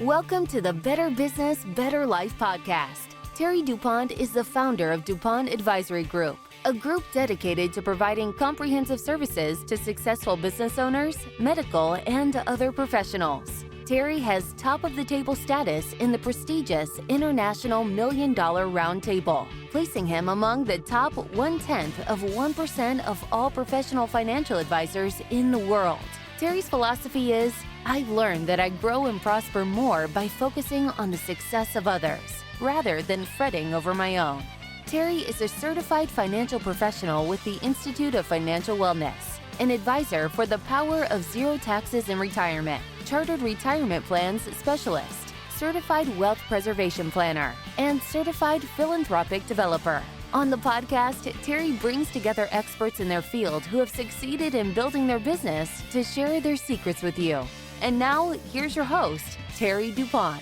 Welcome to the Better Business, Better Life podcast. Terry DuPont is the founder of DuPont Advisory Group, a group dedicated to providing comprehensive services to successful business owners, medical, and other professionals. Terry has top-of-the-table status in the prestigious International $1 Million Roundtable, placing him among the top 0.1% of all professional financial advisors in the world. Terry's philosophy is, I've learned that I grow and prosper more by focusing on the success of others, rather than fretting over my own. Terry is a certified financial professional with the Institute of Financial Wellness, an advisor for the Power of Zero Taxes in Retirement, chartered retirement plans specialist, certified wealth preservation planner, and certified philanthropic developer. On the podcast, Terry brings together experts in their field who have succeeded in building their business to share their secrets with you. And now, here's your host, Terry DuPont.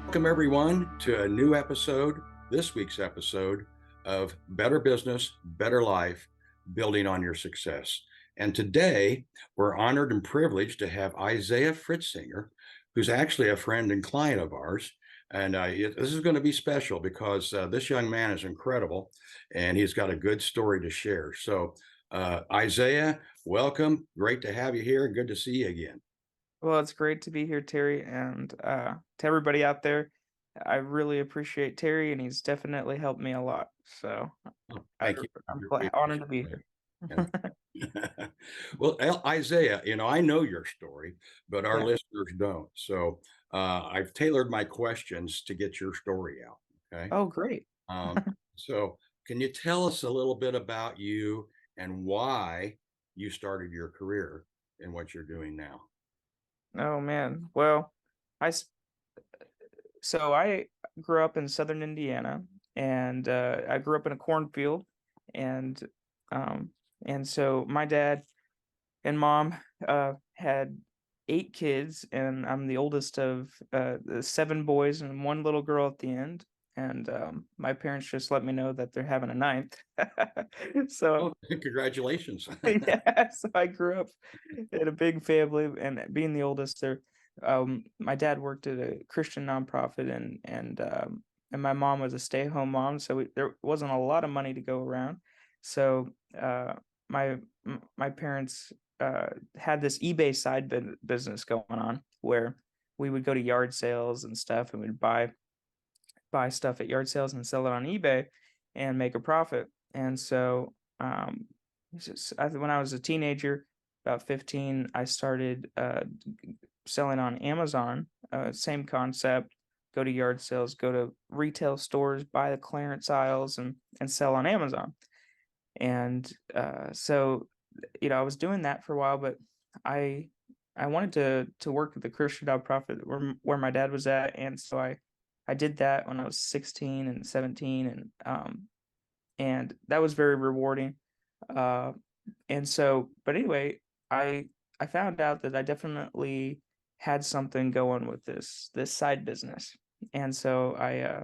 Welcome, everyone, to a new episode, this week's episode of Better Business, Better Life, Building on Your Success. And today, we're honored and privileged to have Isaiah Fritz, who's actually a friend and client of ours. And this is going to be special because this young man is incredible and he's got a good story to share. So Isaiah, welcome. Great to have you here. Good to see you again. Well, it's great to be here, Terry. And to everybody out there, I really appreciate Terry, and he's definitely helped me a lot. So Thank you. I'm honored to be here. Well, Isaiah, I know your story, but our listeners don't. So I've tailored my questions to get your story out. Okay. Oh, great. So can you tell us a little bit about you and why you started your career in what you're doing now? Oh, man. Well, I grew up in Southern Indiana, and I grew up in a cornfield, and so my dad and mom had 8 kids, and I'm the oldest of 7 boys and 1 little girl at the end. And my parents just let me know that they're having a 9th. So congratulations. yeah, so I grew up in a big family, and being the oldest there, my dad worked at a Christian nonprofit, and my mom was a stay-at-home mom, so there wasn't a lot of money to go around. So my parents had this eBay side business going on where we would go to yard sales and stuff, and we'd buy stuff at yard sales and sell it on eBay and make a profit. And so when I was a teenager, about 15, I started selling on Amazon. Same concept: go to yard sales, go to retail stores, buy the clearance aisles, and sell on Amazon. And so I was doing that for a while, but I wanted to work at the Christian nonprofit where my dad was at, and so I did that when I was 16 and 17, and that was very rewarding. And so, but anyway, I found out that I definitely had something going with this side business, and so I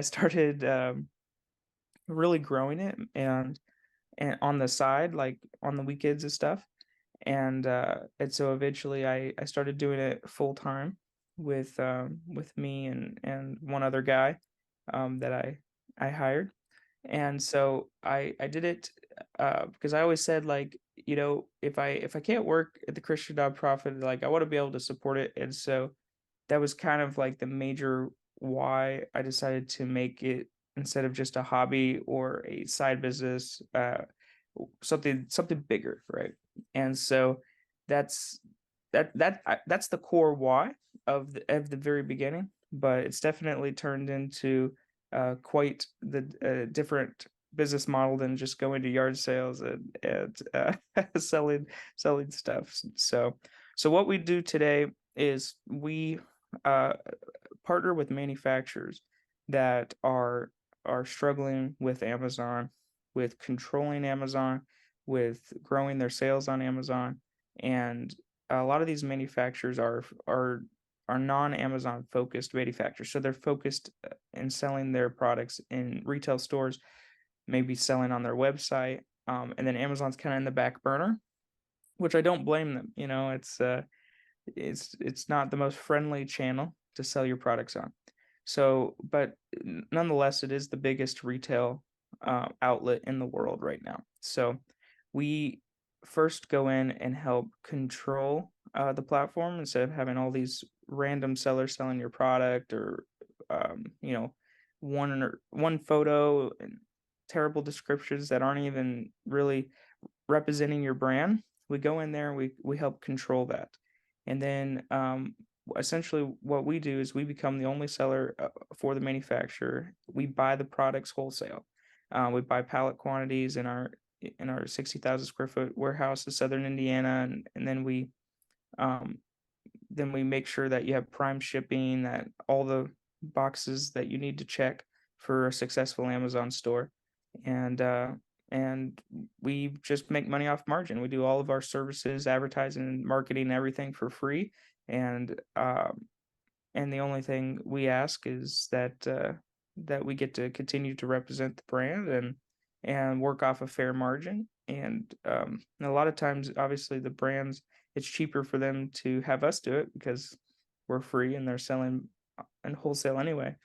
started really growing it and on the side, like on the weekends and stuff, and so eventually I started doing it full time with me and one other guy that I hired. And so I did it because I always said, like, if I can't work at the Christian nonprofit, like, I want to be able to support it. And so that was kind of like the major why I decided to make it, instead of just a hobby or a side business, something bigger, right? And so that's the core why of the very beginning, but it's definitely turned into quite the different business model than just going to yard sales and selling stuff. So what we do today is we partner with manufacturers that are struggling with Amazon, with controlling Amazon, with growing their sales on Amazon. And a lot of these manufacturers are non-Amazon focused manufacturers. So they're focused in selling their products in retail stores, maybe selling on their website, and then Amazon's kind of in the back burner, which I don't blame them. It's not the most friendly channel to sell your products on. So, but nonetheless, it is the biggest retail outlet in the world right now. So, we first go in and help control the platform instead of having all these random sellers selling your product, or you know, one photo and terrible descriptions that aren't even really representing your brand. We go in there and we help control that. And then essentially what we do is we become the only seller for the manufacturer. We buy the products wholesale. We buy pallet quantities in our 60,000 square foot warehouse in Southern Indiana, and then we make sure that you have prime shipping, that all the boxes that you need to check for a successful Amazon store. And we just make money off margin. We do all of our services, advertising, marketing, everything for free. And the only thing we ask is that we get to continue to represent the brand and work off a fair margin. And a lot of times, obviously, the brands, it's cheaper for them to have us do it because we're free and they're selling in wholesale anyway,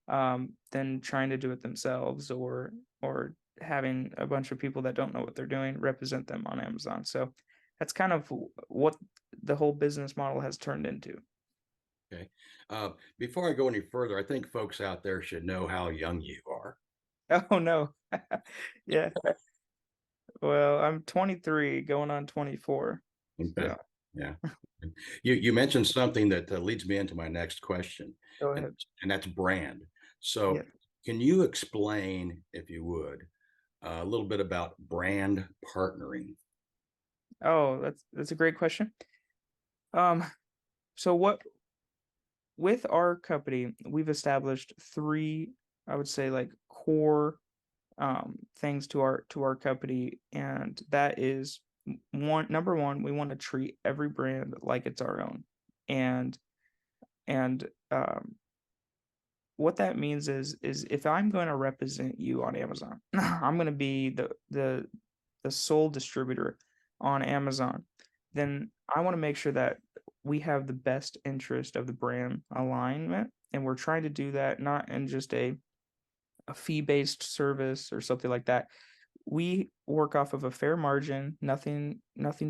than trying to do it themselves, or having a bunch of people that don't know what they're doing represent them on Amazon. So that's kind of what the whole business model has turned into. Okay. Before I go any further, I think folks out there should know how young you are. Oh no. Yeah. Well, I'm 23 going on 24. Okay. So Yeah. You mentioned something that leads me into my next question, go ahead. and that's brand. So Yeah. can you explain, if you would, a little bit about brand partnering? Oh, that's a great question. So what with our company, we've established three, I would say, like core things to our company, and that is number one, we want to treat every brand like it's our own. And and what that means is if I'm going to represent you on Amazon, I'm going to be the sole distributor on Amazon, then I want to make sure that we have the best interest of the brand alignment, and we're trying to do that not in just a fee-based service or something like that. We work off of a fair margin, nothing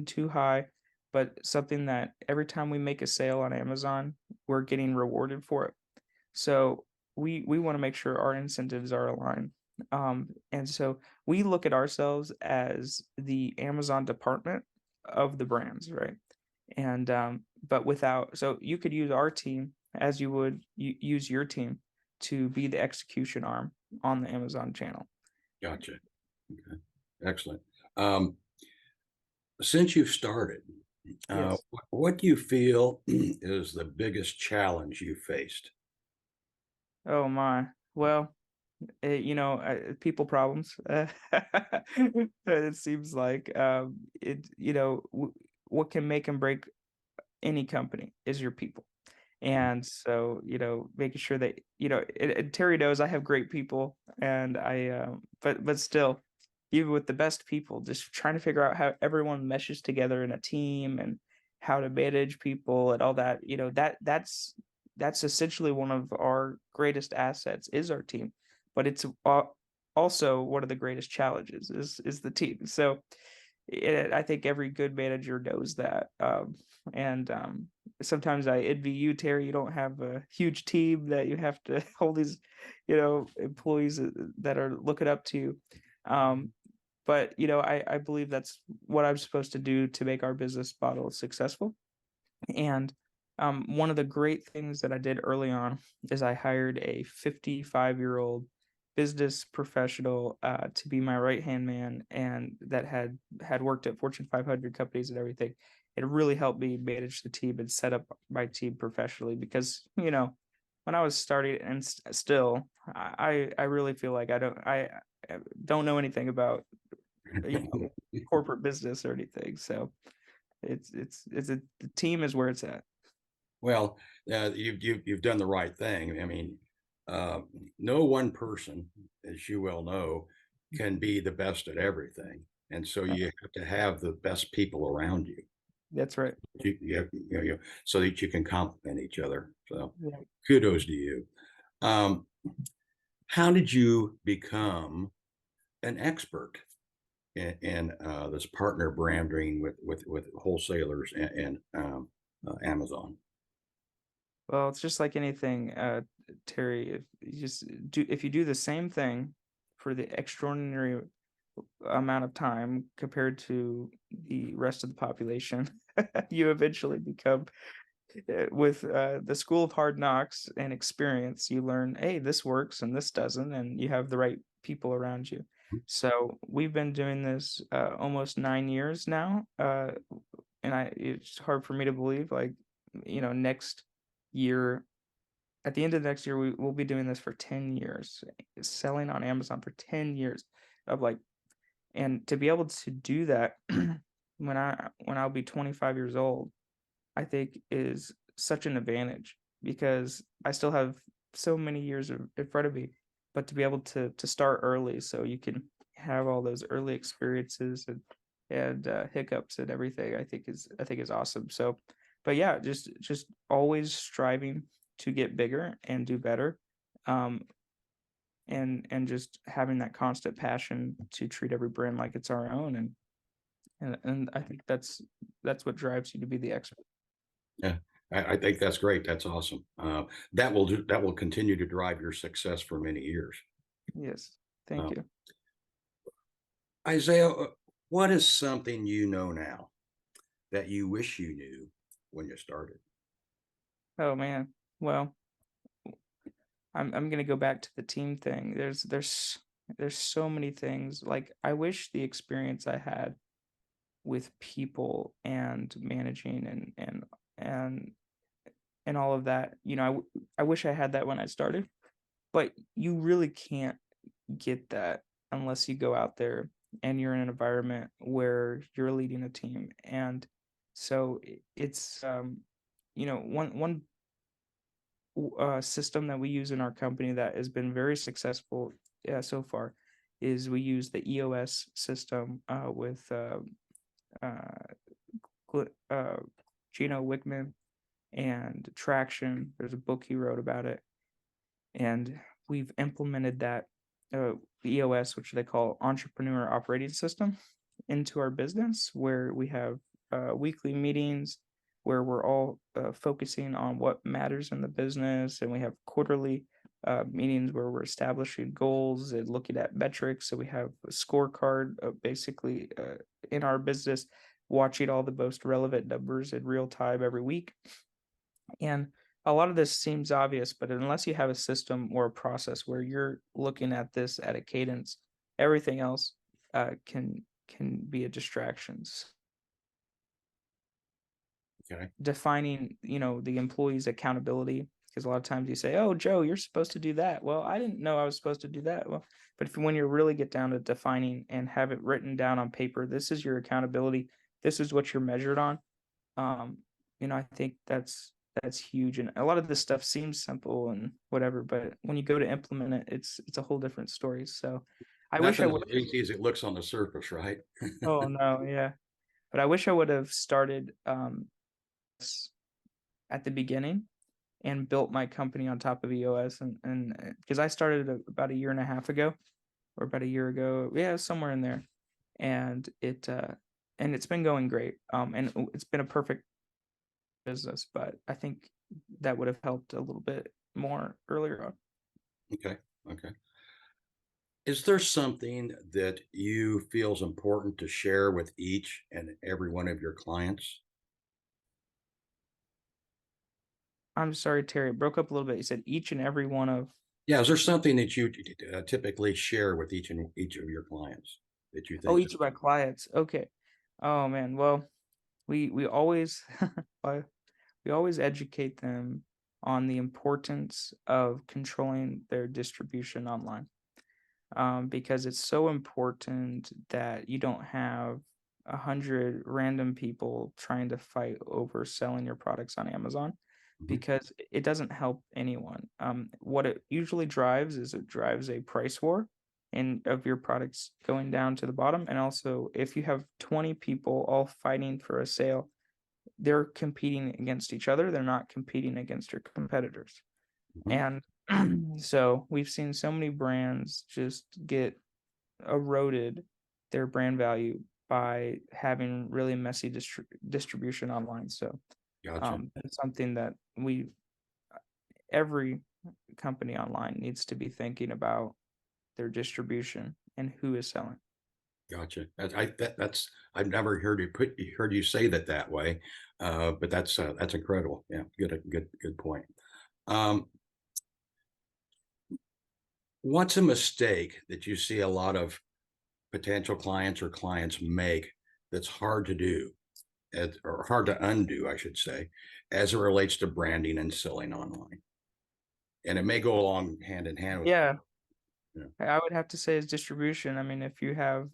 too high, but something that every time we make a sale on Amazon, we're getting rewarded for it. So we want to make sure our incentives are aligned. And so we look at ourselves as the Amazon department of the brands, right? And but without, so you could use our team as you would use your team to be the execution arm on the Amazon channel. Gotcha. Okay. Excellent. Since you've started, Yes. what do you feel is the biggest challenge you faced? Oh my. Well, people problems. It seems like what can make and break any company is your people. And so, making sure that, Terry knows I have great people, and but still, even with the best people, just trying to figure out how everyone meshes together in a team and how to manage people and all that, that's essentially one of our greatest assets is our team, but it's also one of the greatest challenges is the team. So I think every good manager knows that. And sometimes I envy you, Terry. You don't have a huge team that you have to hold these, employees that are looking up to you. But I believe that's what I'm supposed to do to make our business model successful. And one of the great things that I did early on is I hired a 55-year-old business professional to be my right-hand man, and that had worked at Fortune 500 companies and everything. It really helped me manage the team and set up my team professionally, because when I was starting, and still I really feel like I don't know anything about corporate business or anything. So the team is where it's at. Well, you've done the right thing. I mean, no one person, as you well know, can be the best at everything. And so you have to have the best people around you. That's right. So that you can complement each other. So Yeah. kudos to you. Um, how did you become an expert in this partner branding with wholesalers and Amazon? Well, it's just like anything, Terry. If you do the same thing for the extraordinary amount of time compared to the rest of the population, you eventually become with the school of hard knocks and experience. You learn, hey, this works and this doesn't, and you have the right people around you. So we've been doing this almost 9 years now, and it's hard for me to believe. Like, next year, at the end of next year, we'll be doing this for 10 years, selling on Amazon for 10 years of like, and to be able to do that when I'll be 25 years old, I think is such an advantage because I still have so many years in front of me, but to be able to start early so you can have all those early experiences and hiccups and everything, I think is awesome. So, but yeah, just always striving to get bigger and do better, um, and just having that constant passion to treat every brand like it's our own, and I think that's what drives you to be the expert. Yeah, I think that's great. That's awesome. That will continue to drive your success for many years. Yes, thank Uh, you. Isaiah, what is something you know now that you wish you knew when you started? Oh man. Well, I'm gonna go back to the team thing. There's so many things. Like I wish the experience I had with people and managing and and all of that. I wish I had that when I started, but you really can't get that unless you go out there and you're in an environment where you're leading a team. And so it's one system that we use in our company that has been very successful so far is we use the EOS system with uh, uh, Gino Wickman and Traction. There's a book he wrote about it, and we've implemented that EOS, which they call Entrepreneur Operating System, into our business, where we have weekly meetings where we're all focusing on what matters in the business, and we have quarterly meetings where we're establishing goals and looking at metrics. So we have a scorecard basically in our business, watching all the most relevant numbers in real time every week. And a lot of this seems obvious, but unless you have a system or a process where you're looking at this at a cadence, everything else can be a distraction. Okay. Defining, the employee's accountability, because a lot of times you say, "Oh, Joe, you're supposed to do that." Well, I didn't know I was supposed to do that. Well, but when you really get down to defining and have it written down on paper, this is your accountability. This is what you're measured on. Um, I think that's huge. And a lot of this stuff seems simple and whatever, but when you go to implement it, it's a whole different story. So I wish I Nothing would. as easy as it looks on the surface, right? Oh no, yeah. But I wish I would have started at the beginning and built my company on top of EOS, and because I started about a year and a half ago or about a year ago, yeah, somewhere in there, and it's been going great. And it's been a perfect business, but I think that would have helped a little bit more earlier on. Okay. Okay. Is there something that you feel is important to share with each and every one of your clients? I'm sorry, Terry, it broke up a little bit. You said each and every one of. Yeah, is there something that you typically share with each of your clients that you Oh, think? each of my clients. Okay. Oh man. Well, we always uh, we always educate them on the importance of controlling their distribution online, because it's so important that you don't have 100 random people trying to fight over selling your products on Amazon, Mhm. because it doesn't help anyone. What it usually drives is it drives a price war, of your products going down to the bottom. And also, if you have 20 people all fighting for a sale, they're competing against each other. They're not competing against your competitors. Mhm. And so we've seen so many brands just get eroded their brand value by having really messy distribution online. So Gotcha. that's something that every company online needs to be thinking about their distribution and who is selling. Gotcha. That's I've never heard you say that way, but that's incredible. Yeah, good point. Um, what's a mistake that you see a lot of potential clients or clients make that's hard to do, or hard to undo, I should say, as it relates to branding and selling online? And it may go along hand in hand with, Yeah, you know, I would have to say is distribution. I mean, if you have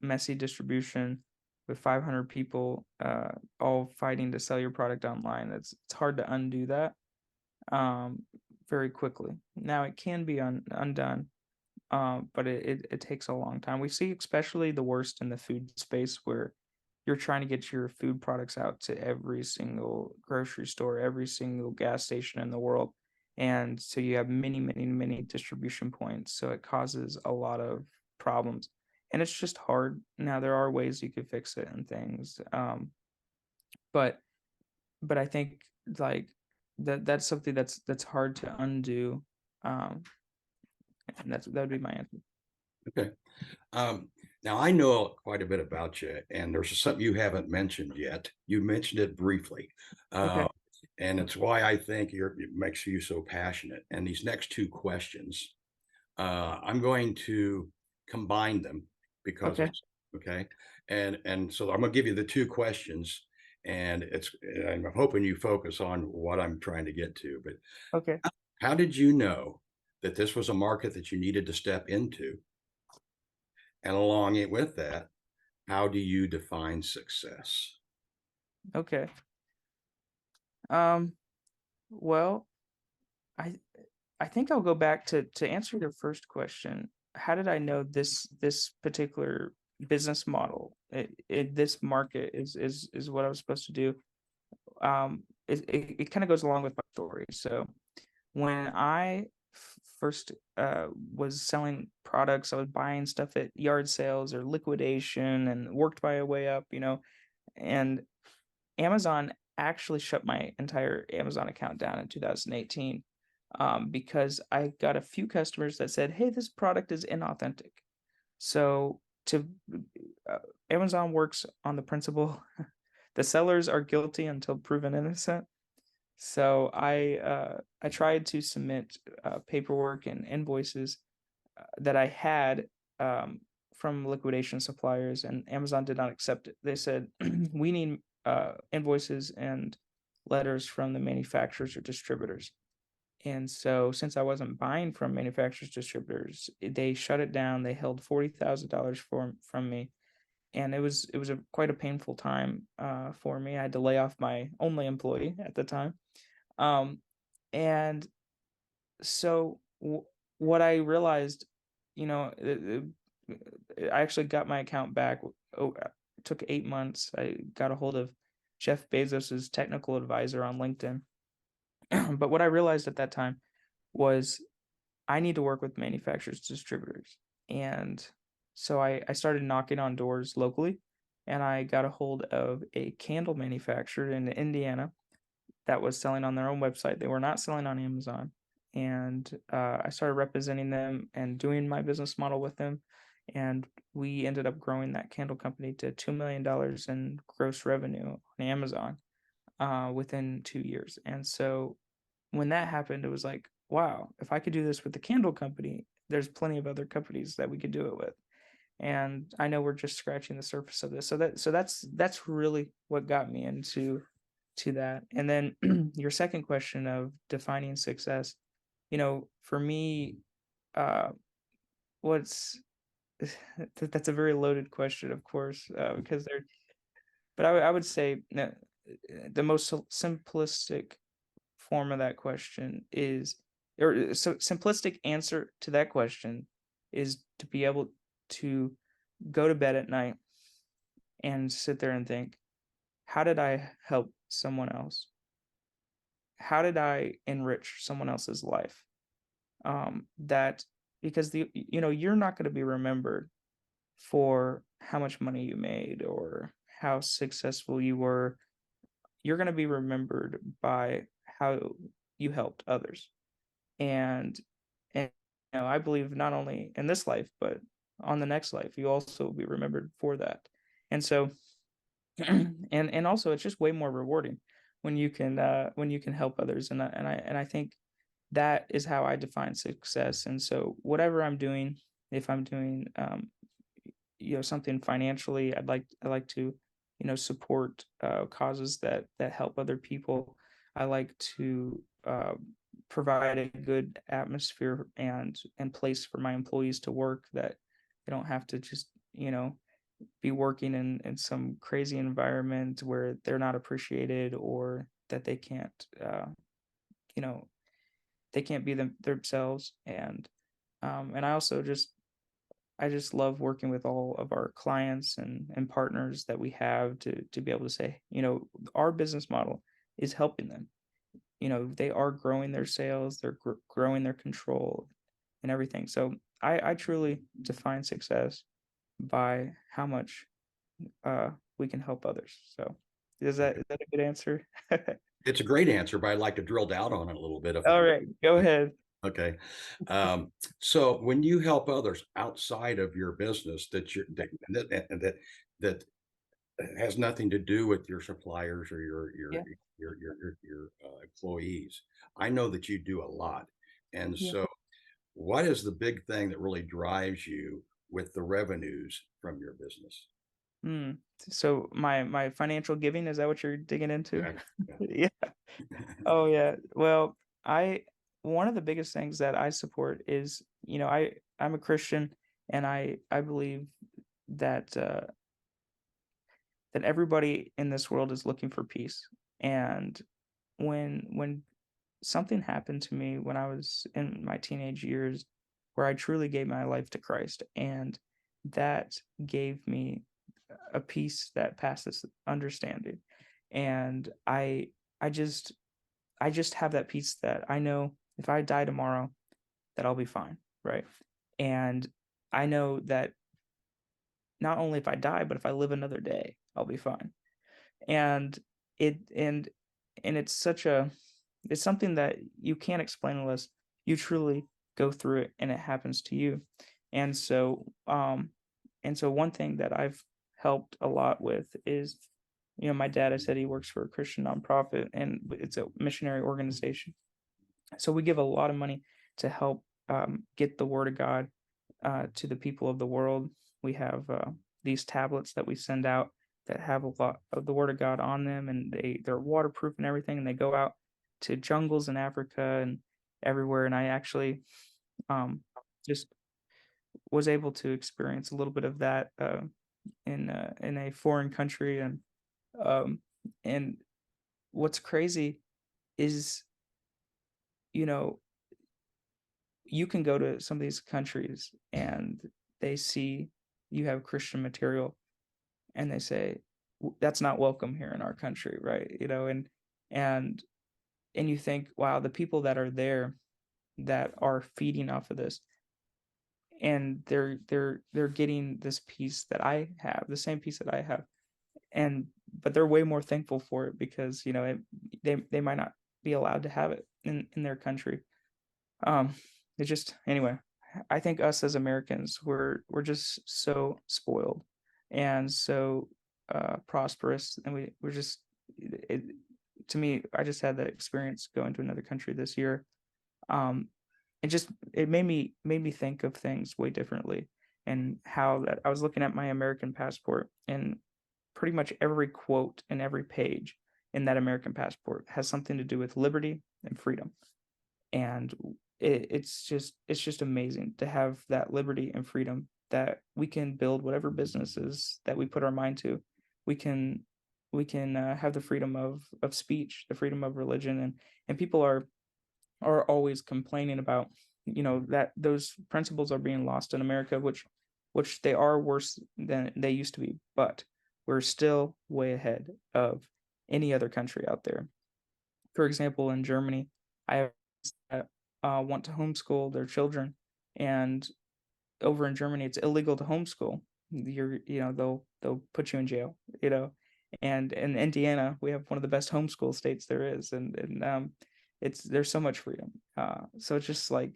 messy distribution with 500 people all fighting to sell your product online, it's hard to undo that um, very quickly. Now it can be undone, but it takes a long time. We see especially the worst in the food space where you're trying to get your food products out to every single grocery store, every single gas station in the world. And so you have many distribution points. So it causes a lot of problems. And it's just hard. Now there are ways you could fix it and things. But I think like that's something that's hard to undo. Um, and that would be my answer. okay. Um, now I know quite a bit about you, and there's something you haven't mentioned yet. You mentioned it briefly, Okay. uh, and it's why I think it makes you so passionate. And these next two questions, I'm going to combine them because Okay. it's okay. And so I'm going to give you the two questions, and I'm hoping you focus on what I'm trying to get to. But Okay. how did you know that this was a market that you needed to step into? And along it with that, how do you define success? Okay. Um, well, I I think I'll go back to answer your first question. How did I know this particular business model, this market is what I was supposed to do? It kind of goes along with my story. So when I first was selling products, I was buying stuff at yard sales or liquidation and worked my way up, and Amazon actually shut my entire Amazon account down in 2018 because I got a few customers that said, "Hey, this product is inauthentic." So to uh, Amazon works on the principle the sellers are guilty until proven innocent. So I tried to submit paperwork and invoices that I had um, from liquidation suppliers, and Amazon did not accept it. They said, "We need invoices and letters from the manufacturers or distributors." And so, since I wasn't buying from manufacturers distributors, they shut it down. They held $40,000 from me, and it was quite a painful time for me. I had to lay off my only employee at the time, um, and so what I realized, I actually got my account back. It took 8 months. I got a hold of Jeff Bezos's technical advisor on LinkedIn. But what I realized at that time was I need to work with manufacturers, distributors. And so I started knocking on doors locally, and I got a hold of a candle manufacturer in Indiana that was selling on their own website. They were not selling on Amazon. And I started representing them and doing my business model with them. And we ended up growing that candle company to $2 million in gross revenue on Amazon within 2 years. And so when that happened, it was like, wow, if I could do this with the candle company, there's plenty of other companies that we could do it with. And I know we're just scratching the surface of this. So that's really what got me into that. And then your second question of defining success, for me, uh, what's that's a very loaded question, of course, because they're. But I would say the most simplistic form of that question is, or so simplistic answer to that question is to be able to go to bed at night and sit there and think, how did I help someone else? How did I enrich someone else's life? That because you're not going to be remembered for how much money you made or how successful you were. You're going to be remembered by how you helped others. And I believe not only in this life, but on the next life, you also will be remembered for that. And so, and also, it's just way more rewarding when you can help others. And I think that is how I define success. And so, whatever I'm doing, if I'm doing something financially, I like to support causes that help other people. I like to provide a good atmosphere and place for my employees to work, that they don't have to just be working in some crazy environment where they're not appreciated, or that they can't you know they can't be themselves. And I just love working with all of our clients and partners that we have, to be able to say, our business model is helping them. They are growing their sales, they're growing their control and everything. So I truly define success by how much we can help others. So is that a good answer? It's a great answer, but I'd like to drill down on it a little bit. All right, go ahead. Okay. So when you help others outside of your business, that has nothing to do with your suppliers or Yeah, your employees, I know that you do a lot. And yeah. so what is the big thing that really drives you with the revenues from your business? Hmm. So my financial giving, is that what you're digging into? Yeah. Yeah. Oh yeah. Well, I one of the biggest things that I support is, I'm a Christian, and I believe that that everybody in this world is looking for peace. And when something happened to me when I was in my teenage years, where I truly gave my life to Christ, and that gave me a peace that passes understanding. And I just have that peace that I know if I die tomorrow, that I'll be fine, right? And I know that not only if I die, but if I live another day, I'll be fine. And it and it's something that you can't explain unless you truly go through it and it happens to you. And so one thing that I've helped a lot with is, my dad, I said he works for a Christian nonprofit, and it's a missionary organization. So we give a lot of money to help get the word of God to the people of the world. We have these tablets that we send out that have a lot of the word of God on them, and they're waterproof and everything. And they go out to jungles in Africa and everywhere. And I actually just was able to experience a little bit of that in a foreign country. Um, and what's crazy is, you know, you can go to some of these countries and they see you have Christian material, and they say, That's not welcome here in our country," right? And and you think, wow, the people that are there that are feeding off of this, and they're getting this peace that I have, the same peace that I have. And but they're way more thankful for it, because they might not be allowed to have it in their country. It's just, anyway, I think us as Americans, we're just so spoiled and so prosperous, and we're just it, to me, I just had the experience going to another country this year. It made me think of things way differently, and how that I was looking at my American passport, and pretty much every quote and every page in that American passport has something to do with liberty and freedom. And it's just amazing to have that liberty and freedom, that we can build whatever businesses that we put our mind to. We can have the freedom of speech, the freedom of religion. And people are always complaining about that those principles are being lost in America, which they are worse than they used to be, but we're still way ahead of any other country out there. For example, in Germany, I have friends that want to homeschool their children, and over in Germany, it's illegal to homeschool. They'll put you in jail. And in Indiana, we have one of the best homeschool states there is, and there's so much freedom. So it's just like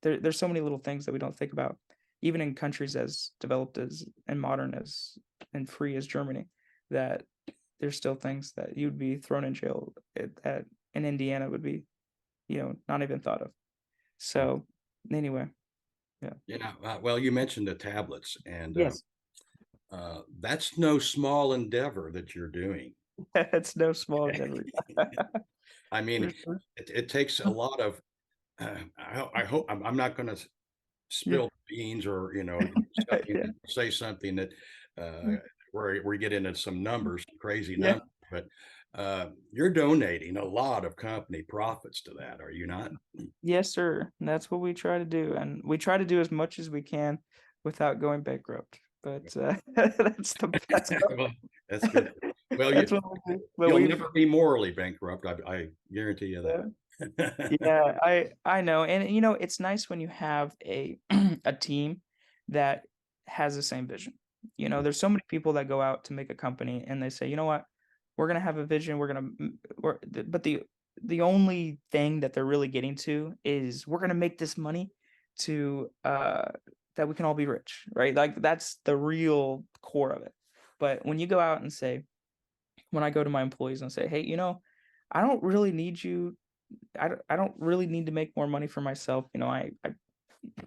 there's so many little things that we don't think about, even in countries as developed as and modern as and free as Germany, that there's still things that you'd be thrown in jail that in Indiana would be, not even thought of. So anyway, yeah. Yeah. Well, you mentioned the tablets, and Yes. that's no small endeavor that you're doing. It's no small endeavor. I mean, it takes a lot of. I hope I'm not going to spill beans or Yeah. say something that where we get into some numbers, crazy Yeah. numbers, but you're donating a lot of company profits to that, are you not? Yes, sir. And that's what we try to do, and we try to do as much as we can without going bankrupt. But that's Well, that's good. Well, that's what we do. But you'll we've never be morally bankrupt. I guarantee you yeah. that. Yeah, I know, and it's nice when you have a a team that has the same vision. There's so many people that go out to make a company and they say, you know what, we're gonna have a vision, but the only thing that they're really getting to is we're gonna make this money to that we can all be rich, right? Like that's the real core of it. But when you go out and say, when I go to my employees and say, hey, I don't really need you. I don't really need to make more money for myself. I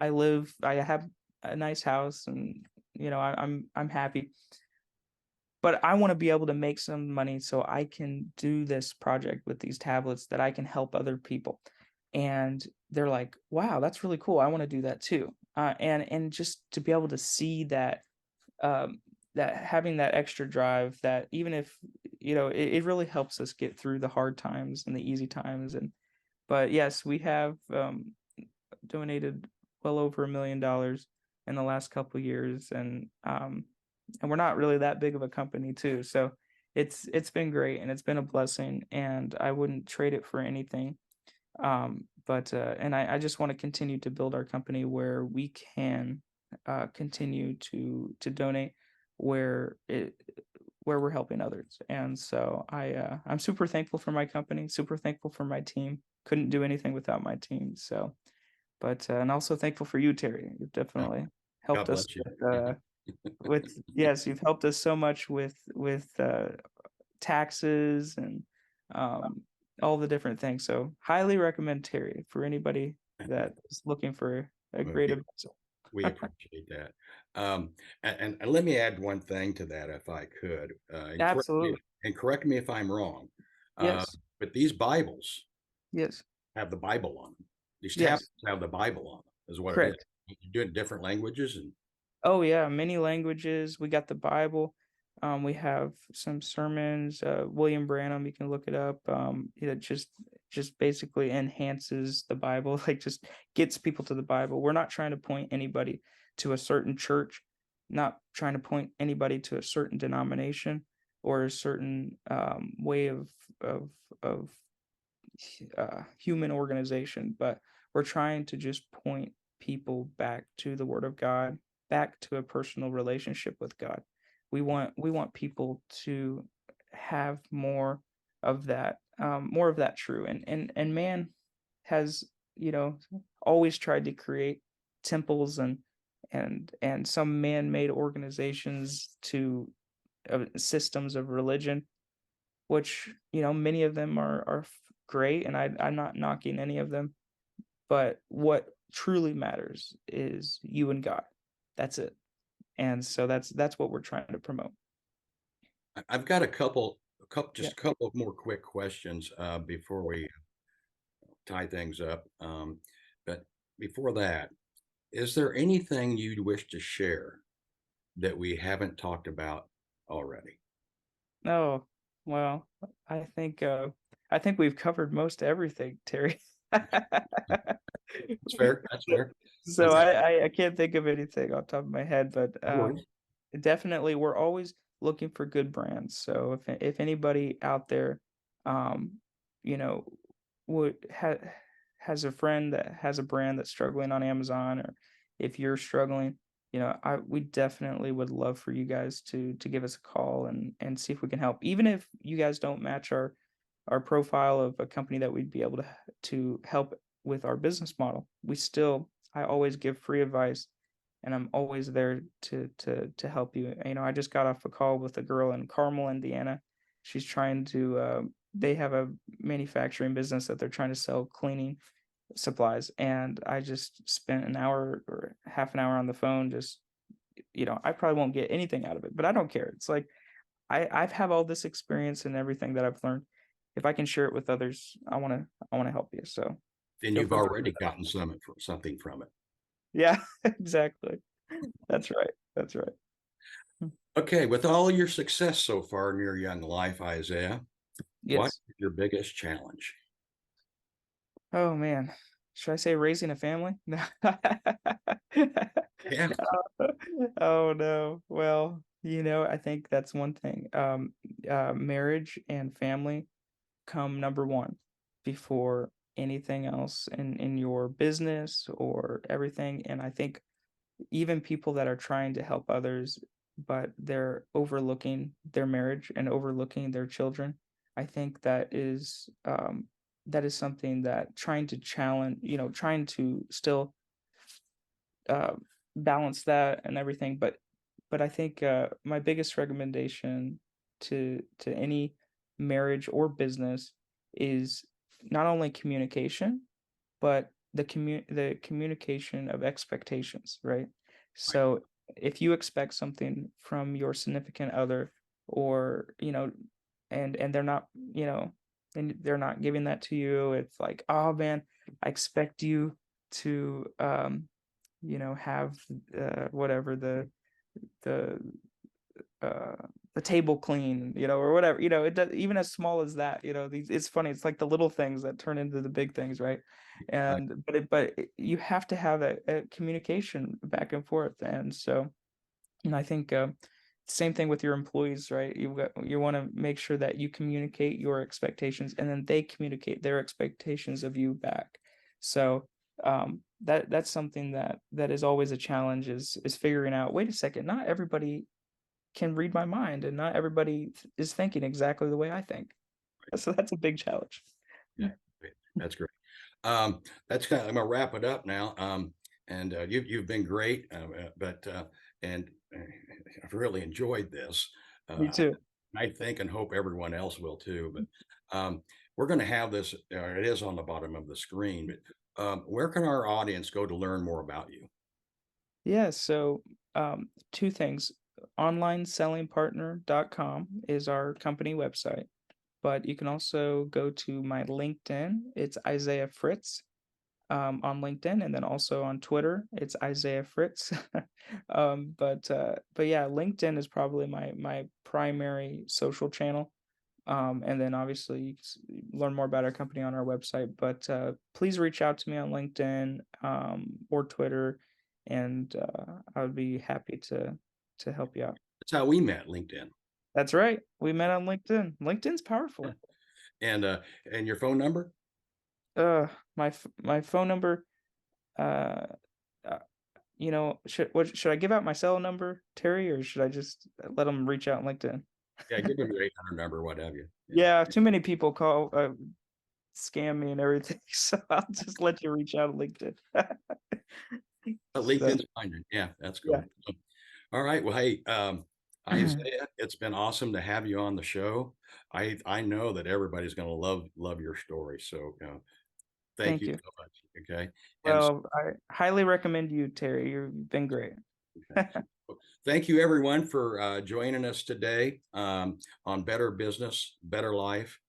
have a nice house, and I'm happy. But I want to be able to make some money so I can do this project with these tablets that I can help other people. And they're like, wow, that's really cool. I want to do that too. And just to be able to see that that having that extra drive, that even if it really helps us get through the hard times and the easy times. But yes, we have donated well over $1 million in the last couple of years, and we're not really that big of a company too. So it's been great, and it's been a blessing, and I wouldn't trade it for anything. But and I just want to continue to build our company where we can continue to donate where we're helping others. And so I'm super thankful for my company, super thankful for my team. Couldn't do anything without my team. So, but and also thankful for you, Terry. You've definitely God helped us bless you. with yes, you've helped us so much with taxes and all the different things. So highly recommend Terry for anybody that is looking for a great advisor. We appreciate that. And let me add one thing to that, if I could. Absolutely. Correct me if I'm wrong. Yes. But these Bibles Yes. have the Bible on them. These Yes. tablets have the Bible on them, is what Correct. it is. You do it in different languages, and Oh yeah, many languages. We got the Bible. We have some sermons. William Branham, you can look it up. It just basically enhances the Bible, like just gets people to the Bible. We're not trying to point anybody to a certain church, not trying to point anybody to a certain denomination or a certain way of human organization, but we're trying to just point people back to the Word of God, back to a personal relationship with God. We want people to have more of that true. And man has always tried to create temples and some man-made organizations to systems of religion, which many of them are great, and I'm not knocking any of them, but what truly matters is you and God. That's it. And so that's what we're trying to promote. I've got a couple of more quick questions before we tie things up. But before that, is there anything you'd wish to share that we haven't talked about already? Oh, well, I think we've covered most everything, Terry. That's fair. That's fair. So That's I can't think of anything off the top of my head, but no worries. definitely we're always looking for good brands. So if anybody out there, um, you know, would has a friend that has a brand that's struggling on Amazon, or if you're struggling, we definitely would love for you guys to give us a call and see if we can help. Even if you guys don't match our profile of a company that we'd be able to help with our business model, I always give free advice, and I'm always there to help you. I just got off a call with a girl in Carmel, Indiana. She's trying to they have a manufacturing business that they're trying to sell cleaning supplies, and I just spent an hour or half an hour on the phone. Just I probably won't get anything out of it, but I don't care. It's like I've have all this experience and everything that I've learned. If I can share it with others, I want to help you. So And feel you've free to already gotten something from it. yeah, exactly. That's right. That's right. Okay, with all your success so far in your young life, Isaiah, what Yes. is your biggest challenge? Oh man. Should I say raising a family? No. Yeah, Oh no. Well, I think that's one thing. Marriage and family come number one before anything else in your business or everything. And I think even people that are trying to help others, but they're overlooking their marriage and overlooking their children, I think that is something that trying to challenge, trying to still uh, balance that and everything. But I think my biggest recommendation to any marriage or business is not only communication, but the communication of expectations, right? right. So if you expect something from your significant other, or and they're not, and they're not giving that to you, it's like, oh man, I expect you to have whatever the uh the table clean, or whatever, it does, even as small as that, it's funny, it's like the little things that turn into the big things, right? Right. And you have to have a communication back and forth. And I think same thing with your employees, right? You want to make sure that you communicate your expectations, and then they communicate their expectations of you back. So that's something that is always a challenge, is figuring out, wait a second, not everybody can read my mind, and not everybody is thinking exactly the way I think. So that's a big challenge. Yeah, that's great. That's kind of, I'm gonna wrap it up now. And you've been great, but and I've really enjoyed this. Me too. I think and hope everyone else will too. But we're going to have this. It is on the bottom of the screen. But where can our audience go to learn more about you? Yeah, so two things. OnlineSellingPartner.com is our company website, but you can also go to my LinkedIn. It's Isaiah Fritz on LinkedIn, and then also on Twitter, it's Isaiah Fritz. But yeah, LinkedIn is probably my primary social channel. And then obviously you can learn more about our company on our website. But please reach out to me on LinkedIn or Twitter, and I would be happy to help you out. That's how we met, LinkedIn. That's right. We met on LinkedIn. LinkedIn's powerful. And your phone number? My phone number. Uh, should I give out my cell number, Terry, or should I just let them reach out on LinkedIn? Yeah, give them your 800 number, what have you. Yeah, too many people call scam me and everything, so I'll just let you reach out on LinkedIn. But So, LinkedIn's fine. Yeah, that's yeah. cool. All right. Well, hey, Isaiah, it's been awesome to have you on the show. I know that everybody's going to love your story. So thank Thank you you. so much. Okay. And Well, I highly recommend you, Terry. You've been great. okay. Thank you everyone for joining us today on Better Business, Better Life,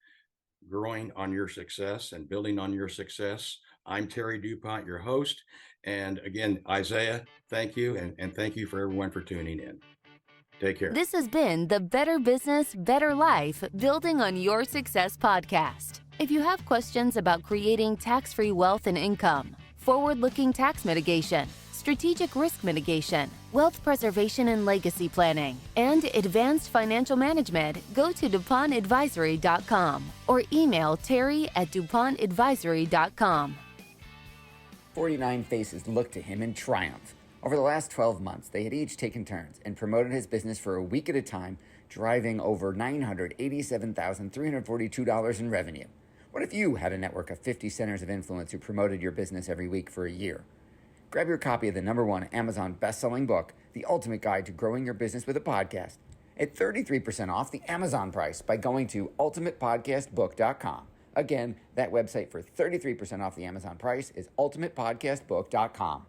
growing on your success and building on your success. I'm Terry DuPont, your host. And again, Isaiah, thank you. And thank you for everyone for tuning in. Take care. This has been the Better Business, Better Life, Building on Your Success podcast. If you have questions about creating tax-free wealth and income, forward-looking tax mitigation, strategic risk mitigation, wealth preservation and legacy planning, and advanced financial management, go to DuPontAdvisory.com or email Terry@DuPontAdvisory.com. 49 faces looked to him in triumph. Over the last 12 months, they had each taken turns and promoted his business for a week at a time, driving over $987,342 in revenue. What if you had a network of 50 centers of influence who promoted your business every week for a year? Grab your copy of the #1 Amazon best-selling book, The Ultimate Guide to Growing Your Business with a Podcast, at 33% off the Amazon price by going to ultimatepodcastbook.com. Again, that website for 33% off the Amazon price is ultimatepodcastbook.com.